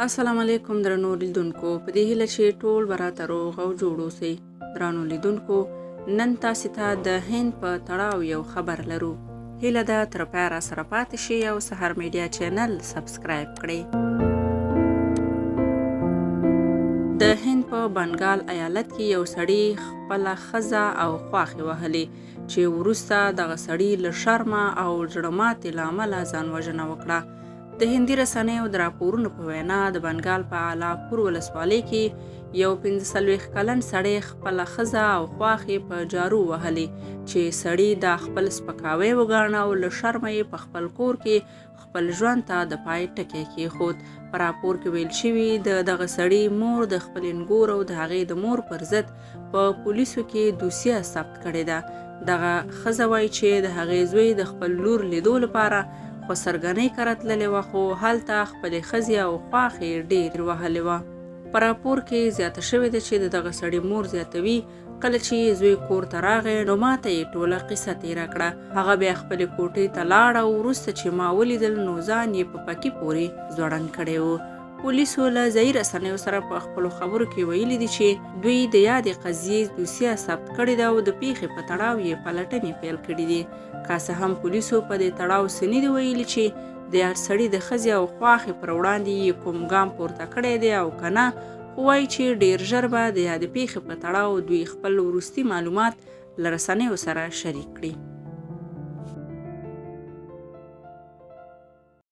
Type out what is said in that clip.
السلام علیکم درنو لیدونکو، په دې هیله چې ټول به راته روغ او جوړ اوسئ. درنو لیدونکو، نن تاسې ته د هند په تړاو یو خبر لرو. هیله ده تر پایه راسره پاتې شئ او سهار میډیا چینل سبسکرایب کړئ. د هند په بنګال ایالت کې یو سړي خپله ښځه او خواښې وهلې چې وروسته دغه سړي له شرمه او زړه ماتې له امله ځان وژنه وکړه. د هندي رسنیو د راپورونو په وینا د بنګال په اعلاپور ولسوالۍ کې یو 45 کلن سړی خپله ښځه او خواښې په جارو وهلې چې سړي دا خپل سپکاوی وګاڼه او له شرمه یې په خپل کور کې خپل ژوند ته د پای ټکی کېښود. په راپور کې ویل شوي د دغه سړي مور د خپل انګور او د هغې د مور پر ضد په پولیسو کې دوسیه ثبت کړې ده. دغه ښځه وایي چې د هغې زوی د خپل لور لیدو لپاره خو سرګنۍ کره تللې وه، خو هلته خپلې ښځې او خواښې ډېر وهلې وه. په راپور کې زیاته شوې ده چې د دغه سړي مور زیاتوي کله چې زوی کور ته راغی نو ماته یې ټوله قصه تېره کړه. هغه بیا خپلې کوټې ته لاړ او وروسته چې ما ولیدل نو ځان یې په پکې پورې ځوړند کړی و. پولیسو له ځایي رسنیو سره په خپلو خبرو کې ویلي دي چې دوی د یادې قضیې دوسیه ثبت کړې ده او د پیښې په تړاو یې پلټنې پیل کړي دي. که څه هم پولیسو په دې تړاو څه نه دي ویلي چې د یاد سړي د ښځې او خواښې پر وړاندې یې کوم ګام پورته کړی دی او که نه، خو وایي چې ډېر ژر به د یادې پیښې په تړاو دوی خپل وروستي معلومات له رسنیو سره شریک کړي.